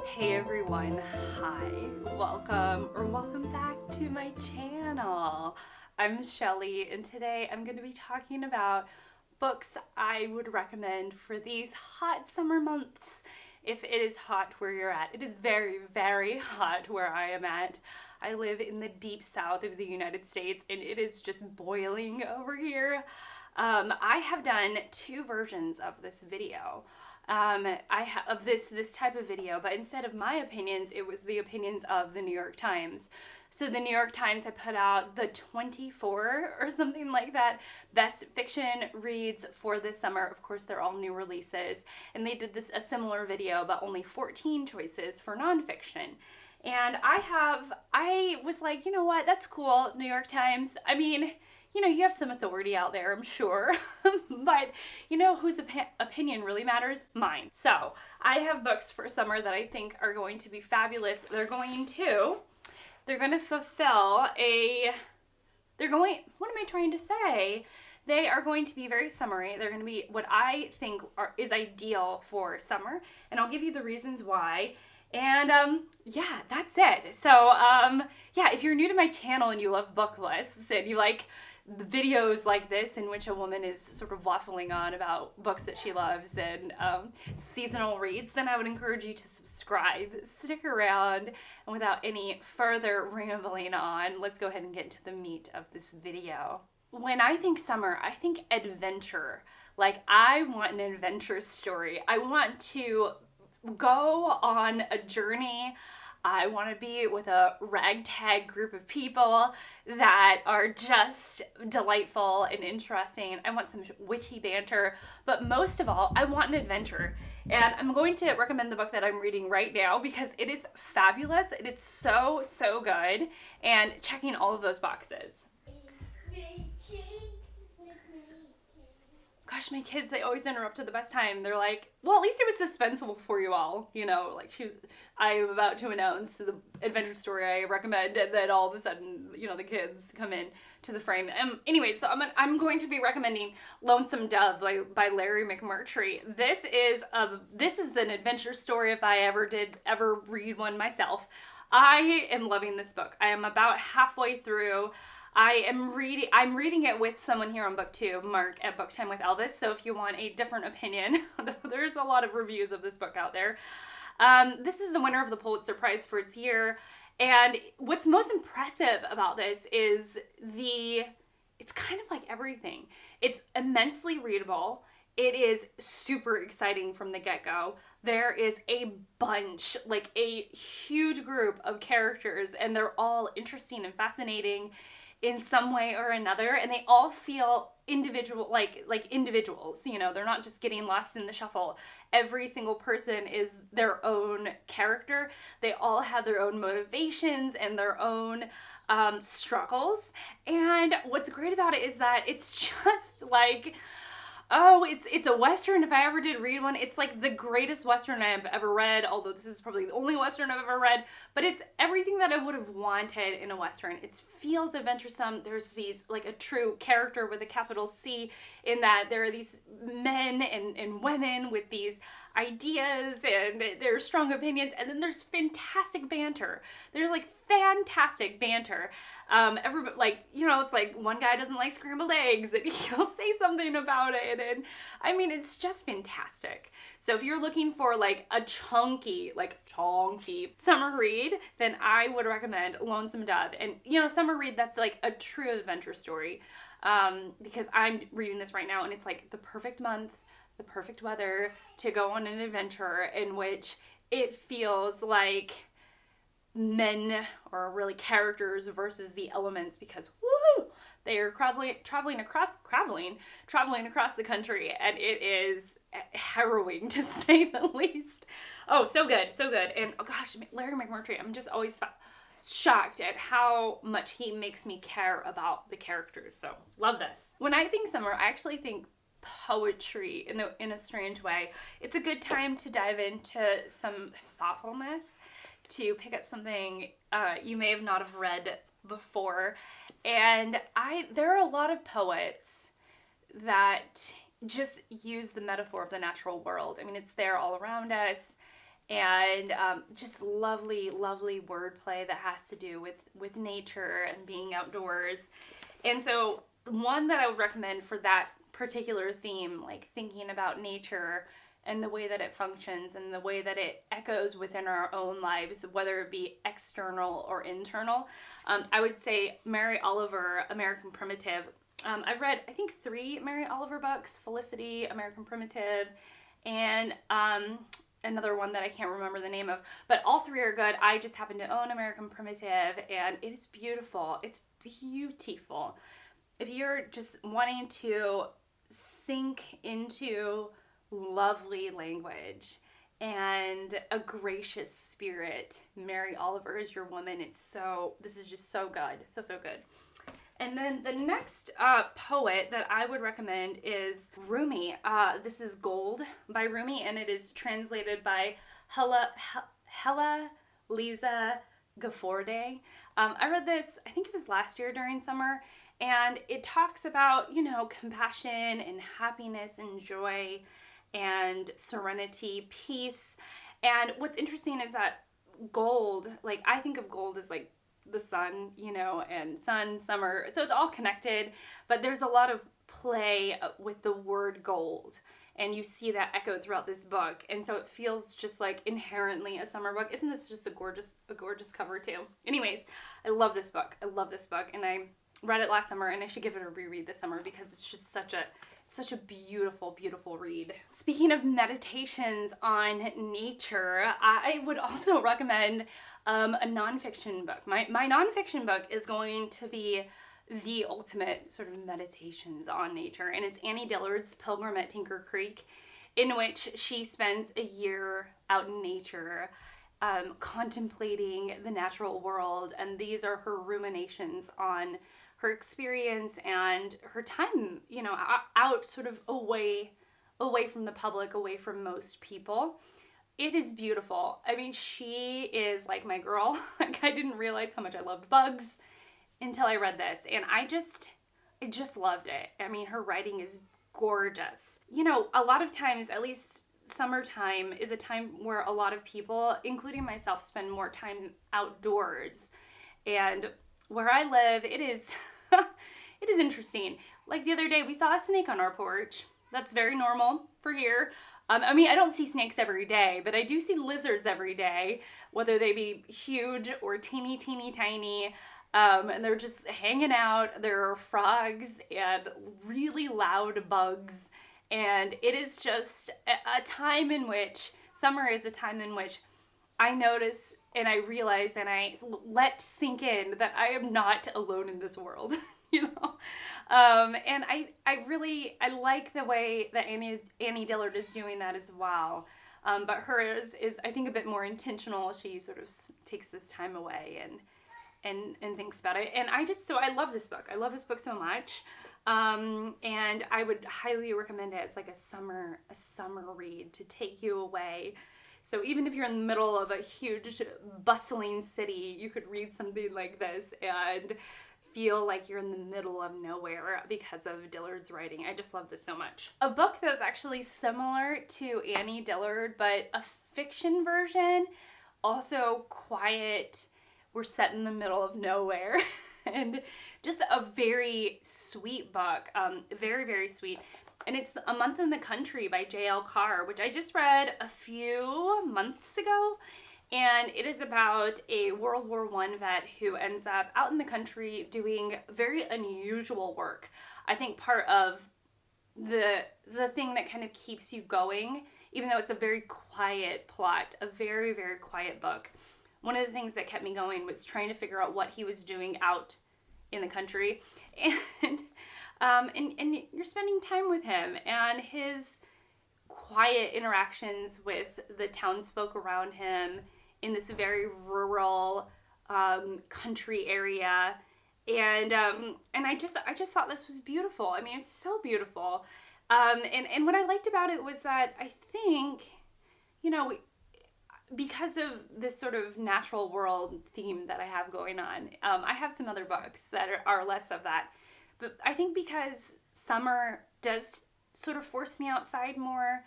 Hey everyone, hi, welcome back to my channel. I'm Shelly, and today I'm going to be talking about books I would recommend for these hot summer months. If it is hot where you're at, it is very, very hot where I am at. I live in the deep south of the United States and it is just boiling over here. I have done two versions of this video. Of this type of video, but instead of my opinions, it was the opinions of the New York Times. So the New York Times had put out the 24 or something like that best fiction reads for this summer. Of course, they're all new releases, and they did a similar video, but only 14 choices for nonfiction. And I was like, you know what, that's cool, New York Times. I mean, you know, you have some authority out there, I'm sure, but you know whose opinion really matters? Mine. So I have books for summer that I think are going to be fabulous. They're going to fulfill what am I trying to say? They are going to be very summery. They're going to be what I think is ideal for summer, and I'll give you the reasons why. And yeah, that's it. So yeah, if you're new to my channel and you love book lists and you like videos like this in which a woman is sort of waffling on about books that she loves and seasonal reads, then I would encourage you to subscribe. Stick around, and without any further rambling on, let's go ahead and get into the meat of this video. When I think summer, I think adventure. Like, I want an adventure story. I want to go on a journey. I want to be with a ragtag group of people that are just delightful and interesting. I want some witty banter, but most of all, I want an adventure. And I'm going to recommend the book that I'm reading right now because it is fabulous. It's so, so good, and checking all of those boxes. Gosh, my kids, they always interrupt at the best time. They're like, well, at least it was suspenseful for you all. You know, like I am about to announce the adventure story I recommend, and then all of a sudden, you know, the kids come in to the frame. Anyway, so I'm going to be recommending Lonesome Dove by Larry McMurtry. This is an adventure story if I ever read one myself. I am loving this book. I am about halfway through. I'm reading it with someone here on booktube, Mark at Book Time with Elvis, so if you want a different opinion, there's a lot of reviews of this book out there. This is the winner of the Pulitzer Prize for its year, and what's most impressive about this is it's kind of like everything. It's immensely readable. It is super exciting from the get-go. There is a bunch, like a huge group of characters, and they're all interesting and fascinating in some way or another, and they all feel individual, like individuals. You know, they're not just getting lost in the shuffle. Every single person is their own character. They all have their own motivations and their own struggles. And what's great about it is that it's just like, oh, it's a Western. If I ever did read one, it's like the greatest Western I've ever read, although this is probably the only Western I've ever read, but it's everything that I would have wanted in a Western. It feels adventuresome. There's these, like, a true character with a capital C, in that there are these men and women with these ideas and their strong opinions, and then there's fantastic banter. There's like fantastic banter. Everybody, like, you know, it's like one guy doesn't like scrambled eggs and he'll say something about it, and I mean, it's just fantastic. So if you're looking for like a chunky summer read, then I would recommend Lonesome Dove. And you know, summer read that's like a true adventure story, because I'm reading this right now and it's like the perfect month, the perfect weather to go on an adventure in which it feels like men are really characters versus the elements, because woo, they are traveling across the country, and it is harrowing to say the least. Oh, so good. And oh gosh, Larry McMurtry, I'm just always shocked at how much he makes me care about the characters. So love this. When I think summer, I actually think poetry in a strange way. It's a good time to dive into some thoughtfulness, to pick up something you may have not have read before. And there are a lot of poets that just use the metaphor of the natural world. I mean, it's there all around us, and just lovely, lovely wordplay that has to do with nature and being outdoors. And so one that I would recommend for that particular theme, like thinking about nature and the way that it functions and the way that it echoes within our own lives, whether it be external or internal, I would say Mary Oliver, American Primitive. I've read, I think, 3 Mary Oliver books: Felicity, American Primitive, and another one that I can't remember the name of, but all 3 are good. I just happen to own American Primitive, and it is beautiful. It's beautiful. If you're just wanting to sink into lovely language and a gracious spirit, Mary Oliver is your woman. This is just so good. So, so good. And then the next poet that I would recommend is Rumi. This is Gold by Rumi, and it is translated by Hella Lisa Gafforde. I read this, I think it was last year during summer, and it talks about, compassion and happiness and joy and serenity, peace. And what's interesting is that gold, like, I think of gold as like the sun, and sun, summer, so it's all connected, but there's a lot of play with the word gold, and you see that echoed throughout this book, and so it feels just like inherently a summer book. Isn't this just a gorgeous cover too? Anyways, I love this book, and I read it last summer, and I should give it a reread this summer because it's just such a beautiful, beautiful read. Speaking of meditations on nature, I would also recommend a nonfiction book. My nonfiction book is going to be the ultimate sort of meditations on nature, and it's Annie Dillard's Pilgrim at Tinker Creek, in which she spends a year out in nature, contemplating the natural world, and these are her ruminations on her experience and her time, out sort of away from the public, away from most people. It is beautiful. I mean, she is like my girl. Like, I didn't realize how much I loved bugs until I read this, and I just loved it. I mean, her writing is gorgeous. A lot of times, at least summertime is a time where a lot of people, including myself, spend more time outdoors. And where I live, it is it is interesting. Like the other day, we saw a snake on our porch. That's very normal for here. I mean, I don't see snakes every day, but I do see lizards every day, whether they be huge or teeny, teeny, tiny. And they're just hanging out. There are frogs and really loud bugs. And it is just a time in which, summer is a time in which I notice and I realize and I let sink in that I am not alone in this world. And I like the way that Annie Dillard is doing that as well. But hers is I think a bit more intentional. She sort of takes this time away and thinks about it. And I love this book. I love this book so much. And I would highly recommend it as like a summer read to take you away. So even if you're in the middle of a huge bustling city, you could read something like this and feel like you're in the middle of nowhere because of Dillard's writing. I just love this so much. A book that's actually similar to Annie Dillard, but a fiction version, also quiet. We're set in the middle of nowhere. And just a very sweet book, very, very sweet. And it's A Month in the Country by J.L. Carr, which I just read a few months ago. And it is about a World War I vet who ends up out in the country doing very unusual work. I think part of the thing that kind of keeps you going, even though it's a very quiet plot, a very, very quiet book. One of the things that kept me going was trying to figure out what he was doing out in the country. And you're spending time with him and his quiet interactions with the townsfolk around him in this very rural country area. And I just thought this was beautiful. I mean, it was so beautiful. And what I liked about it was that I think, because of this sort of natural world theme that I have going on, I have some other books that are less of that. But I think because summer does sort of forced me outside more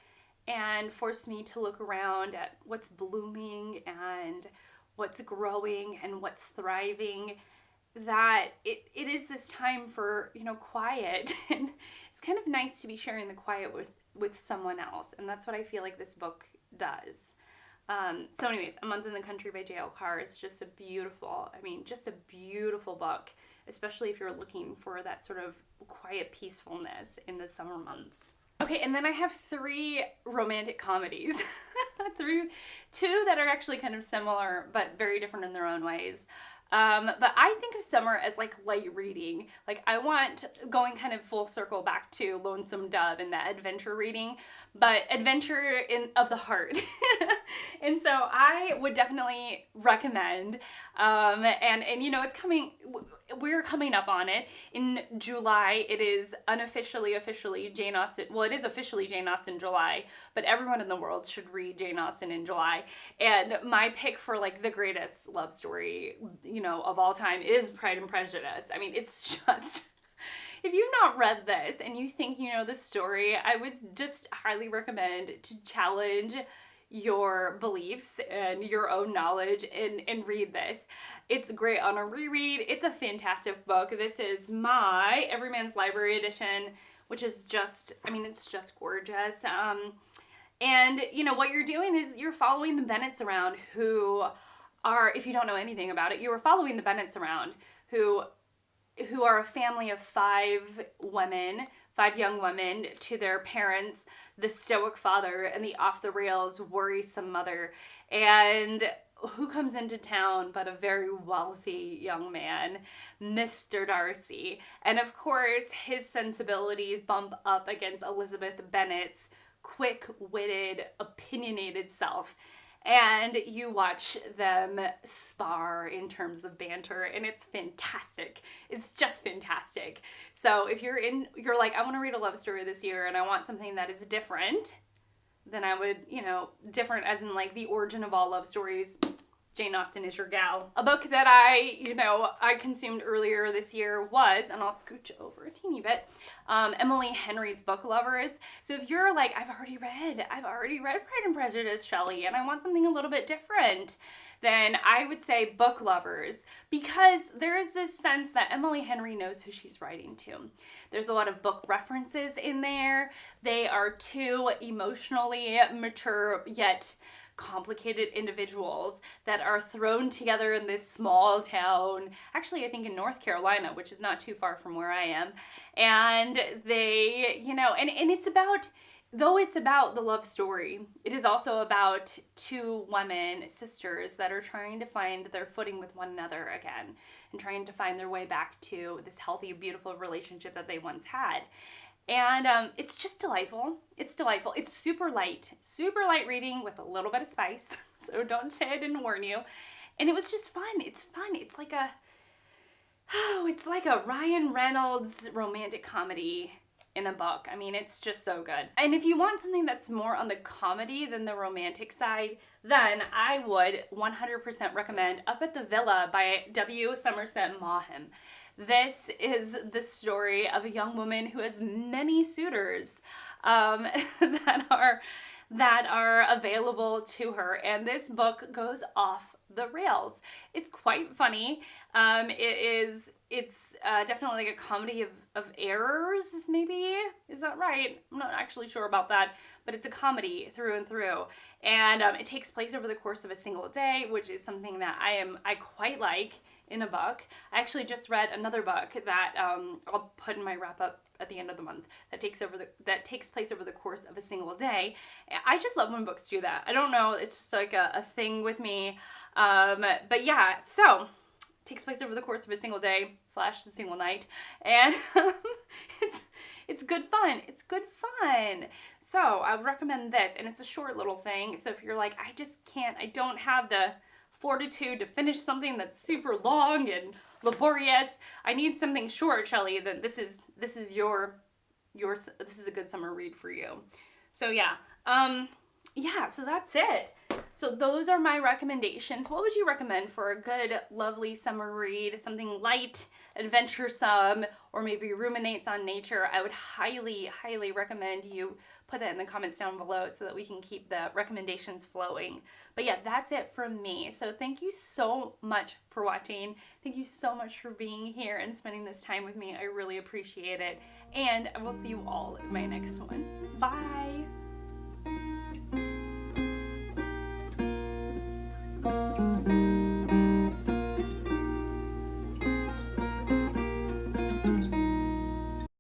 and forced me to look around at what's blooming and what's growing and what's thriving, that it is this time for, you know, quiet. And it's kind of nice to be sharing the quiet with someone else. And that's what I feel like this book does. So anyways, A Month in the Country by J.L. Carr is just a beautiful book, especially if you're looking for that sort of quiet peacefulness in the summer months. Okay, and then I have 3 romantic comedies. Two that are actually kind of similar, but very different in their own ways. But I think of summer as like light reading. Like I want going kind of full circle back to Lonesome Dove and that adventure reading, but adventure of the heart. And so I would definitely recommend, and you know, we're coming up on it. In July, it is officially Jane Austen. Well, it is officially Jane Austen July, but everyone in the world should read Jane Austen in July. And my pick for like the greatest love story, you know, of all time is Pride and Prejudice. I mean, it's just, if you've not read this and you think you know the story, I would just highly recommend to challenge your beliefs and your own knowledge and read this. It's great on a reread. It's a fantastic book. This is my Everyman's Library edition, which is just, I mean, it's just gorgeous. And you know, what you're doing is you're following the Bennets around, who are, if you don't know anything about it, you are following the Bennets around, who are a family of 5 young women to their parents, the stoic father and the off-the-rails worrisome mother. And who comes into town but a very wealthy young man, Mr. Darcy. And of course, his sensibilities bump up against Elizabeth Bennet's quick-witted, opinionated self. And you watch them spar in terms of banter, and it's fantastic. It's just fantastic. So if you're like, I want to read a love story this year and I want something that is different, then I would, you know, different as in like the origin of all love stories, Jane Austen is your gal. A book that I consumed earlier this year was, and I'll scooch over a teeny bit, Emily Henry's Book Lovers. So if you're like, I've already read Pride and Prejudice, Shelley, and I want something a little bit different, then I would say Book Lovers, because there is this sense that Emily Henry knows who she's writing to. There's a lot of book references in there. They are 2 emotionally mature yet complicated individuals that are thrown together in this small town, actually I think in North Carolina, which is not too far from where I am. And they, you know, and it's about, though it's about the love story, it is also about 2 women, sisters, that are trying to find their footing with one another again and trying to find their way back to this healthy, beautiful relationship that they once had. And it's just delightful. It's delightful. It's super light reading with a little bit of spice. So don't say I didn't warn you. And it was just fun. It's fun. It's like a Ryan Reynolds romantic comedy in a book. I mean, it's just so good. And if you want something that's more on the comedy than the romantic side, then I would 100% recommend Up at the Villa by W. Somerset Maugham. This is the story of a young woman who has many suitors that are available to her, and this book goes off the rails. It's quite funny. It's definitely like a comedy of errors, maybe? Is that right? I'm not actually sure about that, but it's a comedy through and through. And it takes place over the course of a single day, which is something that I quite like in a book. I actually just read another book that I'll put in my wrap up at the end of the month that takes place over the course of a single day. I just love when books do that. I don't know, it's just like a thing with me. But yeah, so takes place over the course of a single day / a single night, and it's good fun. It's good fun. So I would recommend this, and it's a short little thing. So if you're like, I don't have the fortitude to finish something that's super long and laborious, I need something short, Shelley, then this is a good summer read for you. So yeah, so that's it. So those are my recommendations. What would you recommend for a good, lovely summer read? Something light, adventuresome, or maybe ruminates on nature? I would highly, highly recommend you put that in the comments down below so that we can keep the recommendations flowing. But yeah, that's it from me. So thank you so much for watching. Thank you so much for being here and spending this time with me. I really appreciate it. And I will see you all in my next one. Bye!